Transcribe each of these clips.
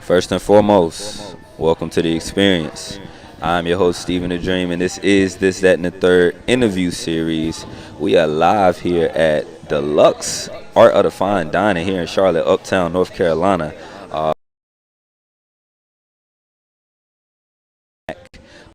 First and foremost, welcome to the experience. I'm your host, Stephen the Dream, and this is This, That, and the Third interview series. We are live here at Deluxe Art of the Fine Dining here in Charlotte, Uptown, North Carolina.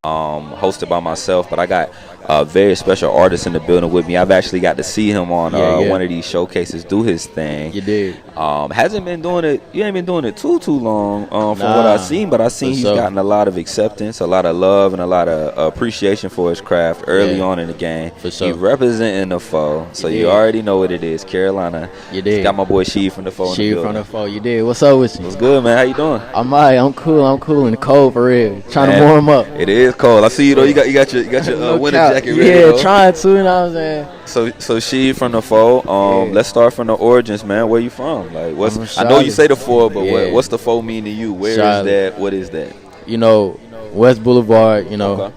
Hosted by myself, but I got a very special artist in the building with me. I've actually got to see him on one of these showcases do his thing. You did. Hasn't been doing it. You ain't been doing it too long from what I've seen, but I've seen he's gotten a lot of acceptance, a lot of love, and a lot of appreciation for his craft early on in the game. For sure. He representing the 4, so you already know what it is. Carolina. You did. Got my boy SheedFromDa4 in the building. SheedFromDa4. You did. What's up with you? What's good, man? How you doing? I'm alright. I'm cool in the cold for real. Trying to warm up. It is cold. I see you though. You got your winter jacket ready. Yeah, trying to. You know what I'm saying? So SheedFromDa4. Let's start from the origins, man. Where you from? Like, I know you say the 4, but what's the 4 mean to you? Where is that? What is that? You know, West Boulevard. You know, okay.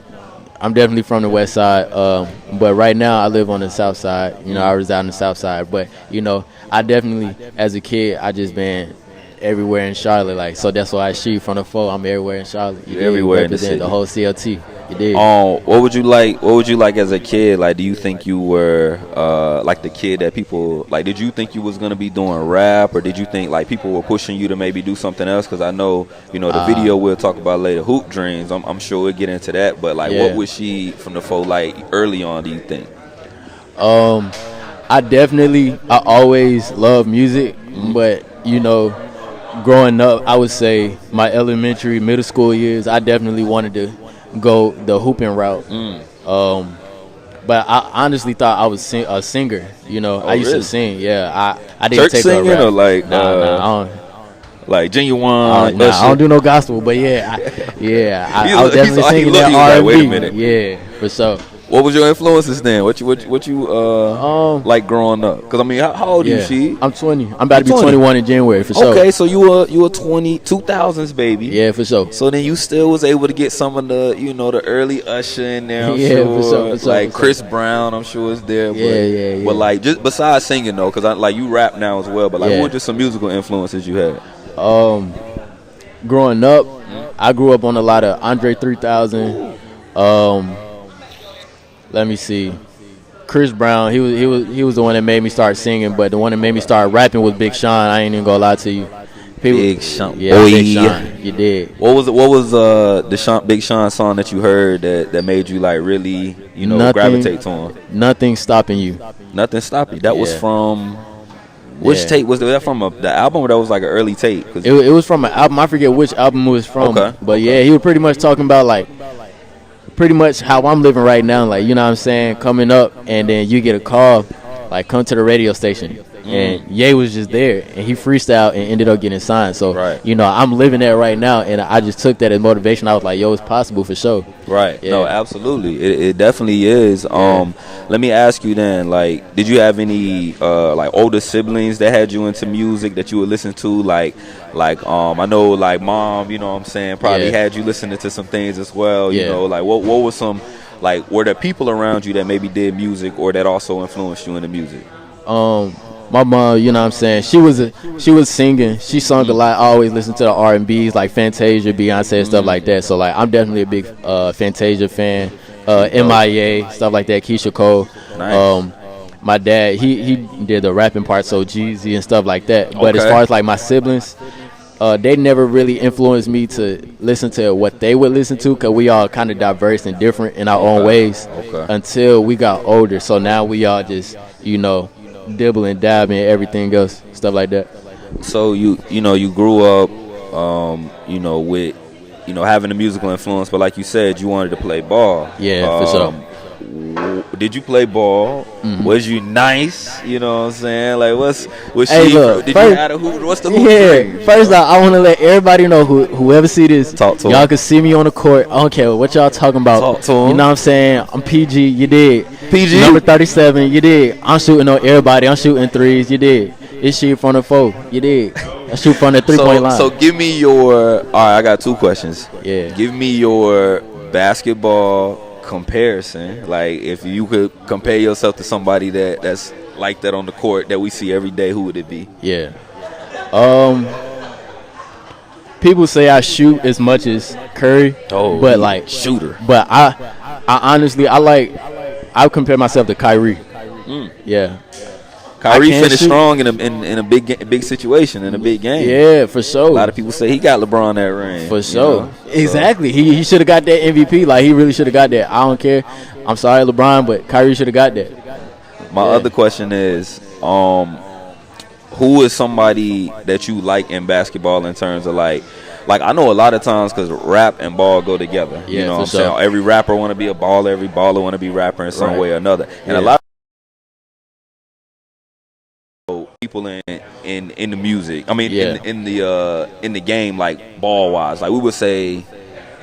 I'm definitely from the West Side. But right now I live on the South Side. You know, I reside on the South Side. But you know, I definitely, as a kid, I just been everywhere in Charlotte, like, so that's why I SheedFromDa4. I'm everywhere in Charlotte. You everywhere in the city. The whole CLT. You did. What would you like as a kid? Like, do you think you were like the kid that people like? Did you think you was gonna be doing rap, or did you think like people were pushing you to maybe do something else? Because I know, you know, the video we'll talk about later, Hoop Dreams. I'm sure we'll get into that. But like, what was SheedFromDa4 like early on? Do you think? I always loved music, but you know, growing up, I would say my elementary, middle school years, I definitely wanted to go the hooping route. But I honestly thought I was a singer. You know, I used to sing. Yeah, I didn't church take singing a rap. Or like I don't. Like Genuine. I don't do no gospel, but I was definitely singing that R&B. Like, wait a minute. Yeah, for sure. What was your influences then? What you like growing up? Because I mean, how old are you, Sheed? I'm 20. I'm about to be 21 in January, for sure. Okay, so you were 2000s baby. Yeah, for sure. So then you still was able to get some of the, you know, the early Usher in there. I'm sure. For sure. Like Chris Brown, I'm sure is there. Yeah. But like, just besides singing though, because like you rap now as well. But like, what were just some musical influences you had? Growing up, I grew up on a lot of Andre 3000. Let me see. Chris Brown, he was the one that made me start singing, but the one that made me start rapping was Big Sean. I ain't even gonna lie to you. Big Sean. Yeah, Big Sean. You did. What was the Big Sean song that you heard that made you like really, you know, gravitate to him? Nothing Stopping You. Nothing Stopping You. That was from which tape? Was that from the album, or that was like an early tape? It was from an album. I forget which album it was from. Okay. But yeah, he was pretty much talking about like pretty much how I'm living right now, like, you know what I'm saying, coming up, and then you get a call, like, come to the radio station, and Ye was just there, and he freestyled and ended up getting signed. So, you know, I'm living that right now, and I just took that as motivation. I was like, yo, it's possible for sure. Right. Yeah. No, absolutely. It definitely is. Let me ask you then, like, did you have any like older siblings that had you into music that you would listen to? Like I know like mom, you know what I'm saying, probably had you listening to some things as well. You know, like what was some, like, were there people around you that maybe did music or that also influenced you in the music? My mom, you know what I'm saying, she was singing. She sung a lot. I always listened to the R&Bs like Fantasia, Beyonce, and stuff like that. So like I'm definitely a big Fantasia fan. MIA, stuff like that, Keisha Cole. Nice. My dad, he did the rapping part, so Jeezy and stuff like that. But as far as like my siblings, they never really influenced me to listen to what they would listen to, because we all kind of diverse and different in our own ways until we got older. So now we all just, you know, dibble and dab and everything else, stuff like that. So you grew up, you know, with, you know, having a musical influence, but like you said, you wanted to play ball. Yeah, for sure. Did you play ball? Was you nice? You know what I'm saying? Like, what's the hoop? Yeah, first off, I want to let everybody know, whoever see this, talk to y'all can see me on the court. I don't care what y'all talking about. Talk to him. You know what I'm saying? I'm PG. You did. PG. Number 37. You did. I'm shooting on everybody. I'm shooting threes. You did. It's SheedFromDa4. You did. I shoot from the 3-point line. So give me your. All right, I got 2 questions. Yeah. Give me your basketball comparison. Like, if you could compare yourself to somebody that's like that on the court that we see every day, who would it be? Yeah. people say I shoot as much as Curry, but like shooter. But I honestly I compare myself to Kyrie. Yeah. Kyrie finished strong in a big situation in a big game. Yeah, for sure. A lot of people say he got LeBron that ring. For sure. You know? Exactly. He should have got that MVP. Like, he really should have got that. I don't care. I'm sorry, LeBron, but Kyrie should have got that. My other question is, who is somebody that you like in basketball in terms of like I know a lot of times because rap and ball go together. Yeah, you know what I'm sure. saying? Every rapper want to be a baller. Every baller want to be rapper in some way or another. And a lot of people in the music, I mean, in the game, like ball wise, like we would say,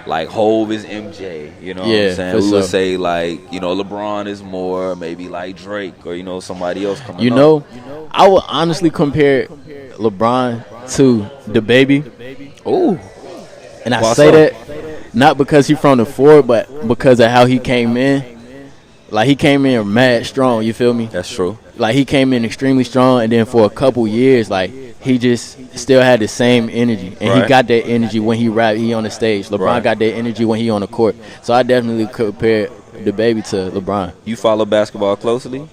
like Hove is MJ, you know what I'm saying? We would say like, you know, LeBron is more maybe like Drake or, you know, somebody else coming up. You know, I would honestly compare LeBron to the baby. Ooh. And I say that not because he's from the 4, but because of how he came in. Like, he came in mad strong, you feel me? That's true. Like, he came in extremely strong, and then for a couple years, like, he just still had the same energy. And he got that energy when he rapped, he on the stage. LeBron got that energy when he on the court. So I definitely compare the baby to LeBron. You follow basketball closely?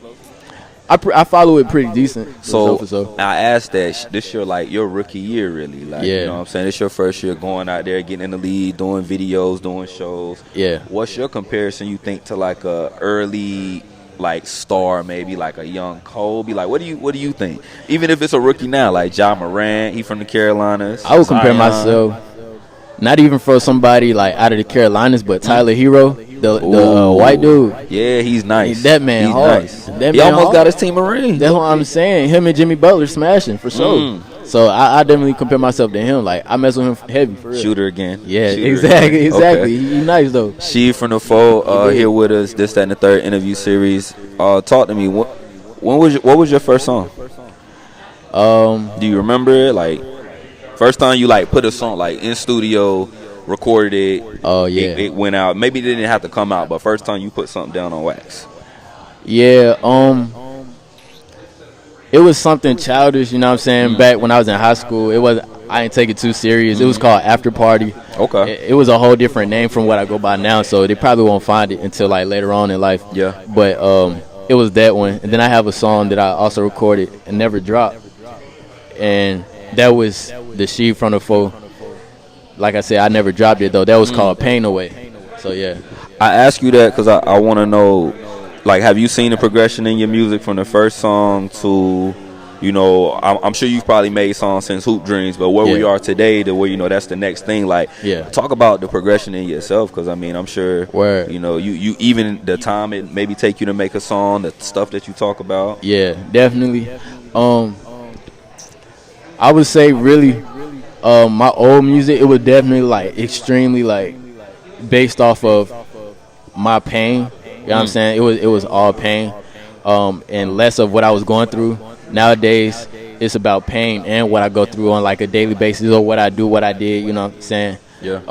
I follow it pretty decent. So I asked that this your rookie year, really. Like, you know what I'm saying? It's your first year going out there, getting in the league, doing videos, doing shows. Yeah. What's your comparison, you think, to like a early like star, maybe like a young Kobe? Like, what do you think? Even if it's a rookie now, like Ja Morant, he from the Carolinas. I would compare myself, not even for somebody like out of the Carolinas, but Tyler Hero, the white dude. Yeah, he's nice. That man he's hard. Nice. That he man almost hard. got his team a ring. That's what I'm saying. Him and Jimmy Butler smashing for sure. So I definitely compare myself to him. Like, I mess with him heavy for real. Shooter again. Yeah, Shooter exactly. again. Okay. Okay. He nice though. SheedFromDa4 here with us. This, that, and the third interview series. Talk to me. What was your first song? Do you remember it? Like, first time you like put a song like in studio, recorded it. Oh yeah. It went out. Maybe it didn't have to come out, but first time you put something down on wax. Yeah. It was something childish, you know what I'm saying? Back when I was in high school, I didn't take it too serious. It was called After Party. Okay. It was a whole different name from what I go by now, so they probably won't find it until like later on in life. Yeah. But it was that one, and then I have a song that I also recorded and never dropped, and that was the SheedFromDa4. Like I said, I never dropped it though. That was called Pain Away. So yeah. I ask you that because I want to know. Like, have you seen the progression in your music from the first song to, you know, I'm sure you've probably made songs since Hoop Dreams, but where we are today to where, you know, that's the next thing. Like, talk about the progression in yourself, because, I mean, I'm sure, you know, you even the time it maybe take you to make a song, the stuff that you talk about. Yeah, definitely. I would say really my old music, it was definitely, like, extremely, like, based off of my pain. You know what I'm saying? It was all pain, and less of what I was going through. Nowadays, it's about pain and what I go through on like a daily basis, or what I do, what I did. You know what I'm saying? Yeah.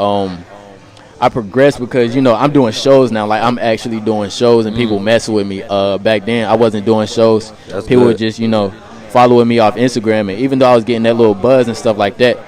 I progressed because, you know, I'm doing shows now. Like, I'm actually doing shows, and people messing with me. Back then, I wasn't doing shows. People were just, you know, following me off Instagram, and even though I was getting that little buzz and stuff like that,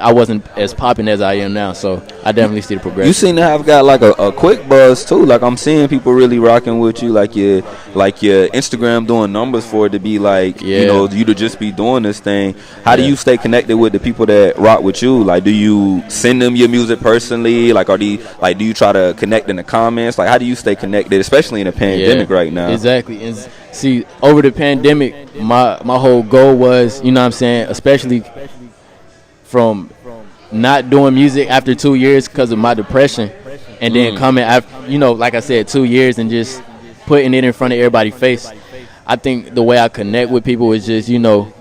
I wasn't as popping as I am now, so I definitely see the progression. You seem to have got like a quick buzz too. Like, I'm seeing people really rocking with you. Like your Instagram doing numbers for it to be like, you know, you to just be doing this thing. How do you stay connected with the people that rock with you? Like, do you send them your music personally? Like, do you try to connect in the comments? Like, how do you stay connected, especially in a pandemic right now? Exactly. And see, over the pandemic, my whole goal was, you know what I'm saying, especially from not doing music after 2 years because of my depression, and then coming after, you know, like I said, 2 years and just putting it in front of everybody's face. I think the way I connect with people is just, you know,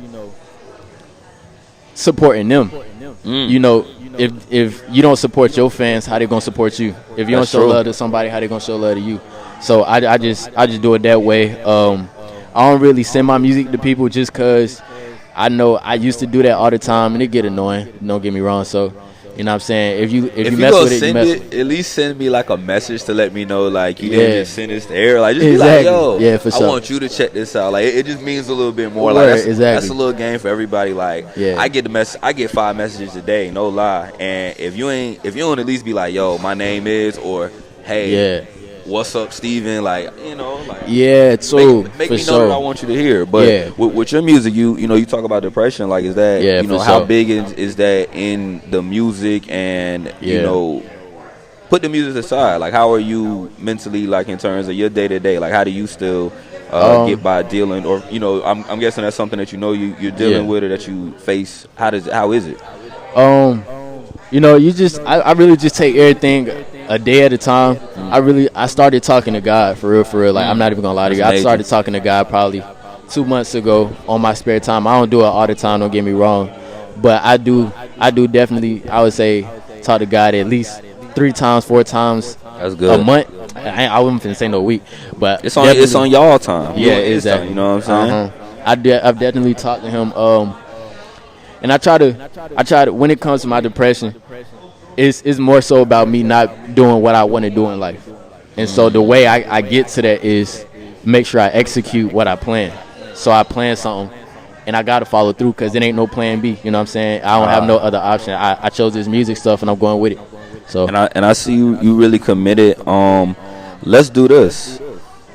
supporting them. You know, if you don't support your fans, how they gonna support you? If you don't show love to somebody, how they gonna show love to you? So I just do it that way. I don't really send my music to people just because I know I used to do that all the time, and it get annoying. Don't get me wrong. So You know what I'm saying? If you mess gonna with it, you send mess it, at least send me like a message to let me know, like you Yeah. didn't just send this to air. Like just be Exactly. like, yo, Yeah, for I sure. want you to check this out. Like it just means a little bit more. Word, Like that's exactly. a little game for everybody. Like Yeah. I get I get 5 messages a day, no lie. And if you don't at least be like, yo, my name is, or hey, Yeah. what's up, Steven? Like, you know, like Yeah, too. make for me know sure. that I want you to hear. But Yeah. with your music, you know, you talk about depression. Like, is that Yeah, you know for how sure. big is that in the music? And you Yeah. know, put the music aside. Like, how are you mentally? Like, in terms of your day to day. Like, how do you still get by dealing? Or you know, I'm guessing that's something that you know you're dealing with, or that you face. How is it? You know, I really just take everything a day at a time. I started talking to God for real. Like I'm not even gonna lie to you. I started talking to God probably 2 months ago on my spare time. I don't do it all the time. Don't get me wrong, but I do definitely. I would say talk to God at least 3 times, 4 times That's good. a month. I wouldn't finna say no week, but It's on y'all time. Yeah, It's exactly. time, you know what I'm saying? I've definitely talked to him. And I try to when it comes to my depression, it's more so about me not doing what I want to do in life. And so the way I get to that is make sure I execute what I plan. So I plan something, and I got to follow through because it ain't no plan B. You know what I'm saying? I don't have no other option. I chose this music stuff, and I'm going with it. So And I see you really committed. Let's do this.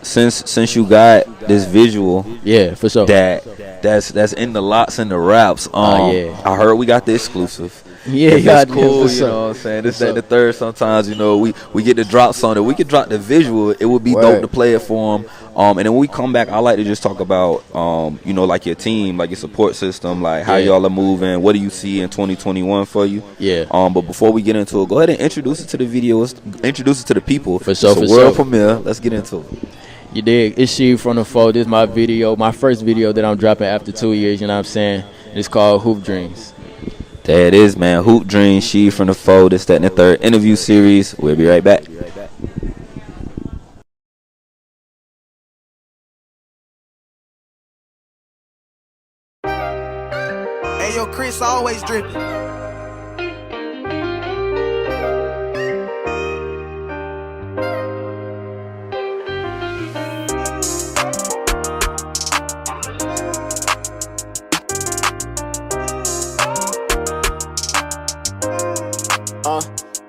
Since you got this visual, yeah, for sure. That's in the lots and the raps. Yeah. I heard we got the exclusive. Yeah, If yeah, it's cool, for you sure. know what I'm saying? This, For that, and the third. Sometimes, you know, we get the drops on it. We could drop the visual. It would be Word. dope to play it for them. And then when we come back, I like to just talk about, you know, like your team, like your support system, like how y'all are moving. What do you see in 2021 for you? Yeah. But before we get into it, go ahead and introduce it to the videos. Introduce it to the people. For sure, It's a for world sure. premiere. Let's get into it. You dig? It's SheedFromDa4. This is my video, my first video that I'm dropping after 2 years. You know what I'm saying? It's called Hoop Dreams. There it is, man. Hoop Dreams, SheedFromDa4. This, that, and the third interview series. We'll be right back. Hey, yo, Chris always dripping.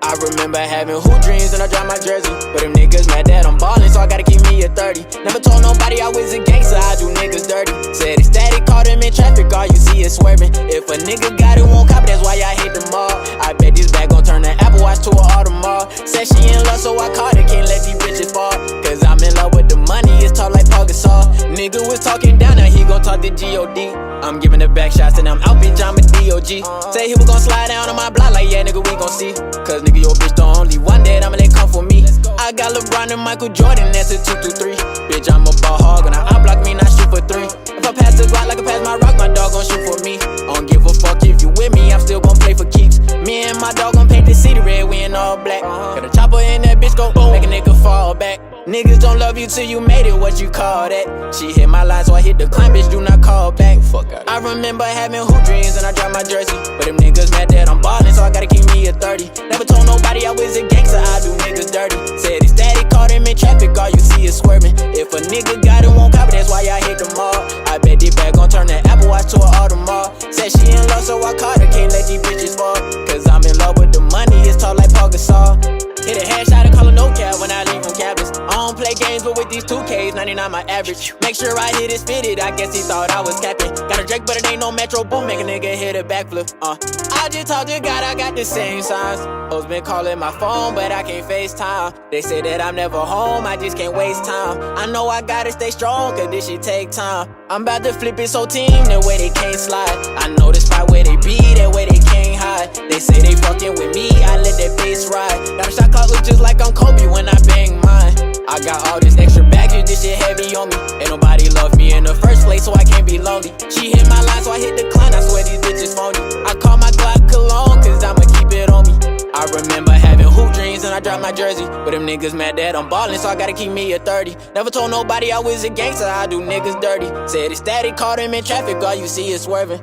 I remember having hoop dreams and I dropped my jersey. But them niggas mad that I'm ballin', so I gotta keep me a 30. Never told nobody I was a gangster, I do niggas dirty. Said it's static, caught him in traffic, all you see is swerving. If a nigga got it, won't copy, that's why I hate them all. I bet this bag gon' turn the Apple Watch to an Audemars. Said she in love, so I caught her, can't let these bitches fall. Cause I'm in love with the money, it's talk like Paul Gasol. Nigga was talking down, now he gon' talk to G.O.D. I'm giving the back shots and I'm out, bitch, I'm a D.O.G. Say he was gon' slide down on my block, like yeah, nigga, we gon' see. Cause nigga, your bitch the only one that I'ma let come for me. I got LeBron and Michael Jordan, that's a 2-2-3. Bitch, I'm a ball hog and I block me, not shoot for 3. If I pass the Glock like I pass my rock, my dog gon' shoot for me. I don't give a fuck if you with me, I'm still gon' play for keeps. Me and my dog gon' paint the city red, we in all black. Got a chopper in that bitch, go boom, make a nigga fall back. Niggas don't love you till you made it, what you call that? She hit my line, so I hit the climb, bitch, do not call back. Fuck out. I remember having hoop dreams and I dropped my jersey. But them niggas mad that I'm ballin', so I gotta keep me a 30. Never told nobody I was a gangster, I do niggas dirty. Said it's static, caught him in traffic, all you see is swerving. If a nigga got it, won't copy, that's why I hate them all. I bet this bag gon' turn the Apple Watch to an Audemars. Said she in love, so I caught her, can't let these bitches fall. Cause I'm in love with the money, it's talk like Paul Gasol. Hit a headshot and call a no cap when I leave from campus. I don't play games, but with these 2Ks, 99 my average. Make sure I hit his fitted, I guess he thought I was capping. Got a Drake, but it ain't no Metro Boom, make a nigga hit a backflip. I just talked to God, I got the same signs. Hoes been calling my phone, but I can't FaceTime. They say that I'm never home, I just can't waste time. I know I gotta stay strong, cause this shit take time. I'm about to flip it so team, that way they can't slide. I know the spot where they be, that way they can't hide. They say they fucking with me, I let that bass ride. Got a shot clock look just like I'm Kobe when I bang mine. I got all this extra baggage, this shit heavy on me. Ain't nobody love me in the first place, so I can't be lonely. She hit my line, so I hit decline, I swear these bitches phony. I call my Glock cologne, cause I'ma keep it on me. I remember having hoop dreams and I dropped my jersey. But them niggas mad that I'm ballin', so I gotta keep me a 30. Never told nobody I was a gangster, I do niggas dirty. Said it's static, caught him in traffic, all you see is swerving.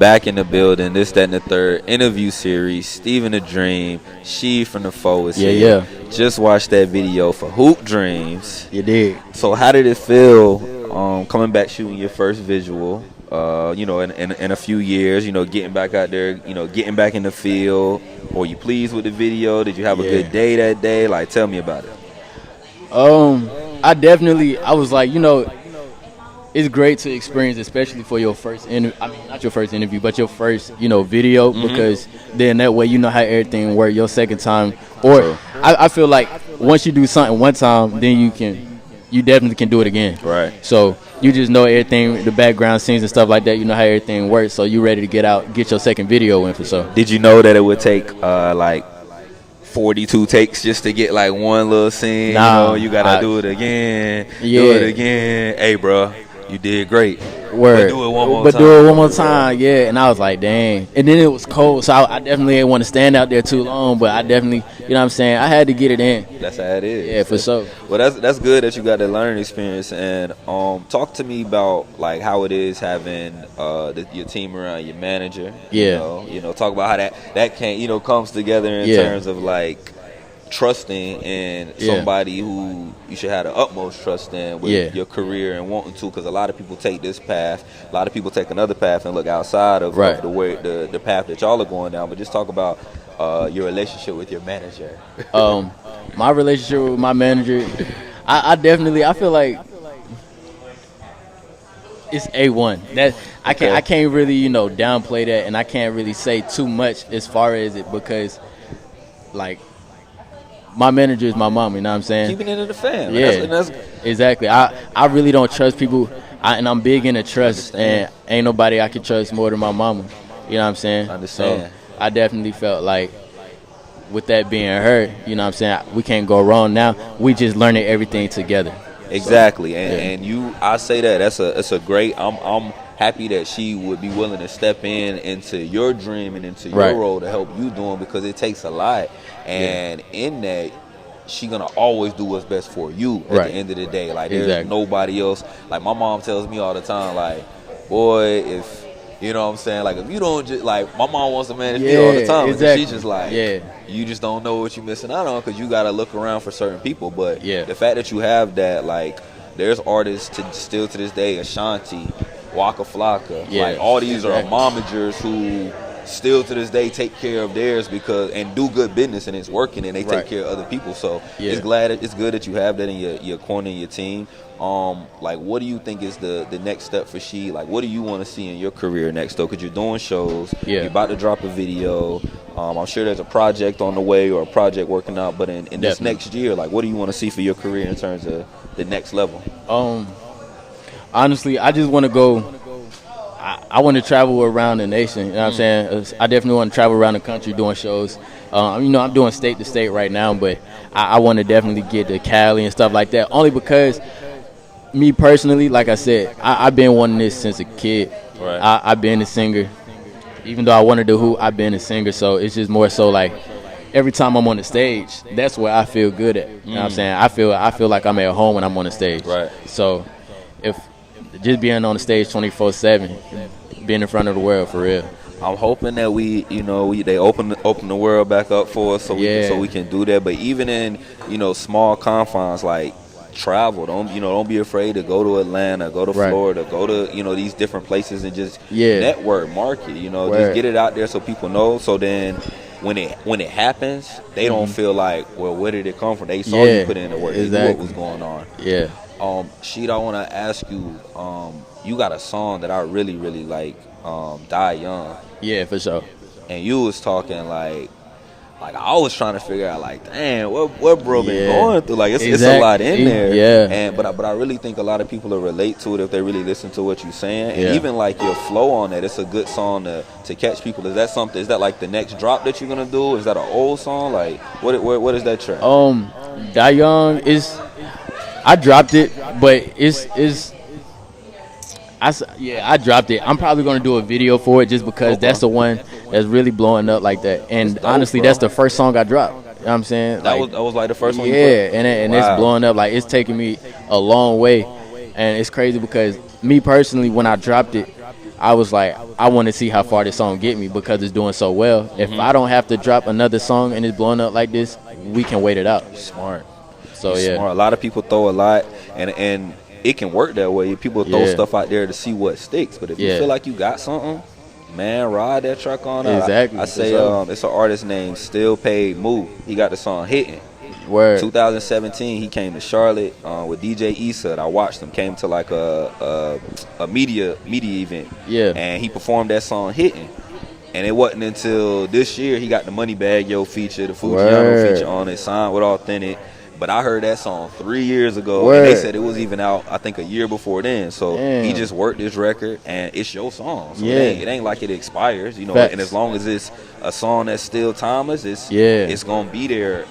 back in the building. This, that, and the third interview series. Steven the Dream, SheedFromDa4 is here. Yeah. Just watched that video for Hoop Dreams. You did. So how did it feel coming back shooting your first visual? In a few years, getting back out there, getting back in the field. Were you pleased with the video? Did you have a good day that day? Like, tell me about it. I was like, it's great to experience, especially for your first not your first interview, but your first, video, because then that way you know how everything works your second time. Or I feel like once you do something one time, then you definitely can do it again. Right. So you just know everything, the background scenes and stuff like that. You know how everything works, so you ready to get your second video in for sure. Did you know that it would take like 42 takes just to get like one little scene? Nah, you gotta do it again. Yeah. Do it again. Hey, bro, you did great. Word. But do it one more but time. do it one more time, yeah. And I was like, dang. And then it was cold, so I definitely didn't want to stand out there too long. But I definitely, you know what I'm saying, I had to get it in. That's how it is. Yeah, for sure. Well, that's good that you got that learning experience. And talk to me about like how it is having your team around your manager. Yeah. Talk about how that can comes together in terms of like trusting in somebody who you should have the utmost trust in with your career and wanting to, because a lot of people take this path, a lot of people take another path and look outside of the way the path that y'all are going down. But just talk about your relationship with your manager. My relationship with my manager, I feel like it's A1. That I can't really downplay that, and I can't really say too much as far as it, because like my manager is my mom, you know what I'm saying? Keeping it in the fam. Yeah, that's exactly. I really don't trust people, and I'm big into trust, and ain't nobody I can trust more than my mama. You know what I'm saying? I understand. So I definitely felt like with that being her, you know what I'm saying, we can't go wrong now. We just learning everything together. Exactly. And I say that's a great, I'm happy that she would be willing to step into your dream and into your role to help you doing, because it takes a lot. And in that, she gonna always do what's best for you at the end of the day. Like, there's nobody else. Like, my mom tells me all the time, like, boy, if you know what I'm saying, like, if you don't just, like, my mom wants to manage me all the time. Exactly. She's just like, you just don't know what you're missing out on, because you gotta look around for certain people. But the fact that you have that, like, there's artists still to this day, Ashanti, Waka Flocka, like, all these are momagers who still to this day take care of theirs and do good business, and it's working, and they take care of other people. So it's good that you have that in your corner, in your team. Like, what do you think is the next step for She? Like, what do you want to see in your career next, though? Because you're doing shows, you're about to drop a video. I'm sure there's a project on the way or a project working out. But in this next year, like, what do you want to see for your career in terms of the next level? Honestly, I just want to go. I want to travel around the nation. You know what I'm saying? I definitely want to travel around the country doing shows. I'm doing state to state right now, but I want to definitely get to Cali and stuff like that. Only because me personally, like I said, I've been wanting this since a kid. Right. I've been a singer. Even though I wanted to hoop, I've been a singer. So it's just more so like every time I'm on the stage, that's where I feel good at. You know what I'm saying? I feel like I'm at home when I'm on the stage. Right. So if just being on the stage 24/7, being in front of the world for real. I'm hoping that they open the world back up for us so we can do that. But even in small confines, like, travel. Don't be afraid to go to Atlanta, go to Florida, go to these different places and just network, market. Just get it out there so people know. So then when it happens, they don't feel like, well, where did it come from? They saw you put in the work. They knew what was going on. Yeah. Sheed, I want to ask you. You got a song that I really, really like. Die Young. Yeah, for sure. And you was talking like I was trying to figure out, like, damn, what bro been going through? Like, it's a lot in there. Yeah. But I really think a lot of people will relate to it if they really listen to what you're saying. And even like your flow on that, it's a good song to catch people. Is that like the next drop that you're gonna do? Is that an old song? Like, what is that track? Die Young is, I dropped it, but I dropped it. I'm probably going to do a video for it just because that's the one that's really blowing up like that. And dope, honestly, that's the first song I dropped. You know what I'm saying? That was like the first one you put? Yeah, and it's blowing up. Like, it's taking me a long way. And it's crazy because me personally, when I dropped it, I was like, I want to see how far this song get me because it's doing so well. If I don't have to drop another song and it's blowing up like this, we can wait it out. Smart. So yeah, Smart. A lot of people throw a lot, and it can work that way. People throw stuff out there to see what sticks. But if you feel like you got something, man, ride that truck on out. Exactly. I say it's an artist named Still Paid Moo. He got the song Hitting. Word. 2017, he came to Charlotte with DJ Issa. I watched him. Came to like a media event. Yeah. And he performed that song Hitting. And it wasn't until this year he got the Moneybagg Yo feature, the Fujiano feature on it, signed with Authentic. But I heard that song 3 years ago, and they said it was even out, I think, a year before then. So he just worked this record, and it's your song. So it ain't like it expires, you know. Facts. And as long as it's a song that's still timeless, it's gonna be there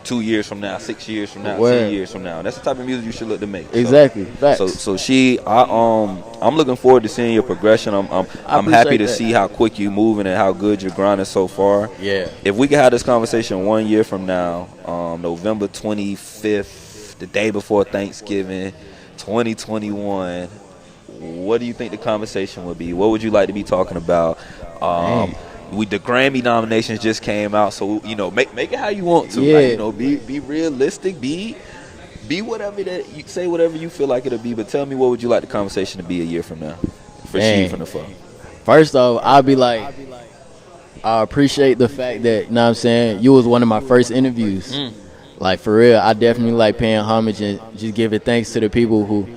2 years from now, 6 years from now, 10 years from now. That's the type of music you should look to make. Exactly. Facts. So I'm looking forward to seeing your progression. I'm happy to see how quick you moving and how good you're grinding so far. Yeah. If we could have this conversation 1 year from now, November 25th, the day before Thanksgiving, 2021, what do you think the conversation would be? What would you like to be talking about? The Grammy nominations just came out, so you know, make it how you want to. Yeah. Like, you know, be realistic. Be whatever that you say, whatever you feel like it'll be. But tell me, what would you like the conversation to be a year from now for SheedFromDa4? First off, I'll be like, I appreciate the fact that, you know what I'm saying, you was one of my first interviews. Like, for real, I definitely like paying homage and just giving thanks to the people who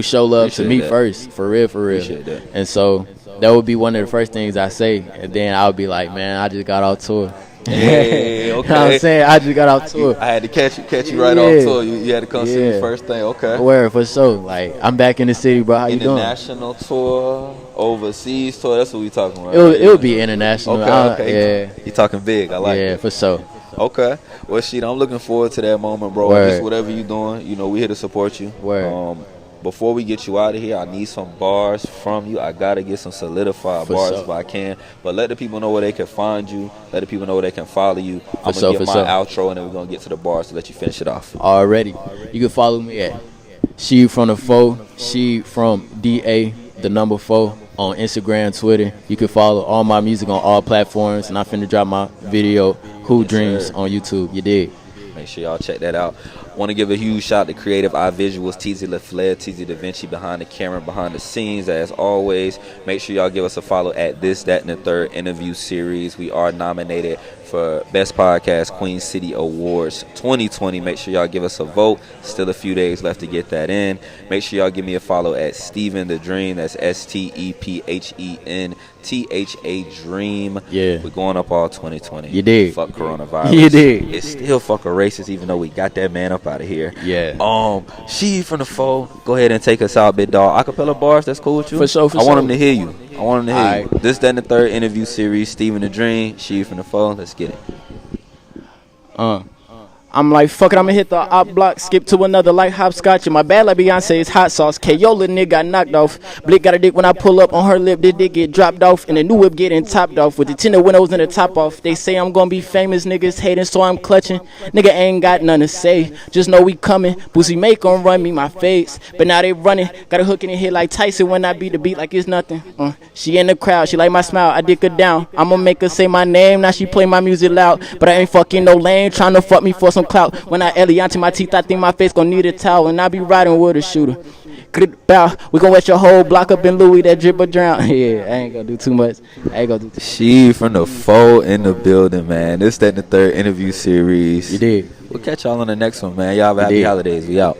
show love to me first. For real. Appreciate that. And so that would be one of the first things I say. And then I would be like, man, I just got off tour. Hey, okay. You know what I'm saying? I just got off tour. I had to catch you right off tour. You had to come see me first thing. Okay. Where for sure. Like, I'm back in the city, bro. How you doing? International tour, overseas tour. That's what we talking about. It would be international. Okay. Yeah. You talking big. I like it. Yeah, for sure. Okay. Well, Sheed, I'm looking forward to that moment, bro. Just whatever you doing, you know, we here to support you. Before we get you out of here, I need some bars from you. I got to get some solidified bars if I can. But let the people know where they can find you. Let the people know where they can follow you. I'm going to get my outro, and then we're going to get to the bars to let you finish it off. Already. You can follow me at SheedFromDa4, SheedFromDa, the number 4, on Instagram, Twitter. You can follow all my music on all platforms. And I'm finna drop my video, Who Dreams, on YouTube. You dig? Make sure y'all check that out. Want to give a huge shout out to Creative Eye Visuals, TZ LaFleur, TZ Da Vinci behind the camera, behind the scenes. As always, make sure y'all give us a follow at This, That, and the Third interview series. We are nominated for Best Podcast Queen City Awards 2020. Make sure y'all give us a vote. Still a few days left to get that in. Make sure y'all give me a follow at Stephen the Dream. That's STEPHENTHA Dream. Yeah. We're going up all 2020. You did. Fuck coronavirus. You did. It's still fucking racist, even though we got that man up out of here. Yeah. SheedFromDa4. Go ahead and take us out, big dog. Acapella bars, that's cool with you? For sure. I want him to hear you. All right. This, That, and the Third interview series. Stephen the Dream, SheedFromDa4. Let's get it. I'm like, fuck it, I'ma hit the op block, skip to another like hopscotch. And my bad like Beyonce's hot sauce. KO little nigga got knocked off. Blick got a dick when I pull up on her lip. This dick get dropped off. And the new whip getting topped off. With the tinted windows and the top off. They say I'm gonna be famous, niggas hating, so I'm clutching. Nigga ain't got nothing to say. Just know we coming. Boosie Make gon' run me my face. But now they running. Got a hook in the head like Tyson when I beat the beat like it's nothing. She in the crowd, she like my smile. I dick her down. I'ma make her say my name. Now she play my music loud. But I ain't fucking no lame. Tryna fuck me for some clout. When I Eliante my teeth, I think my face gon' need a towel. And I be riding with a shooter. We gon' wet your whole block up in Louis, that drip or drown. Yeah, I ain't gonna do too much. SheedFromDa4 in the building, man. This, That, and the Third interview series. You did. We'll catch y'all on the next one, man. Y'all have a happy holidays. We out.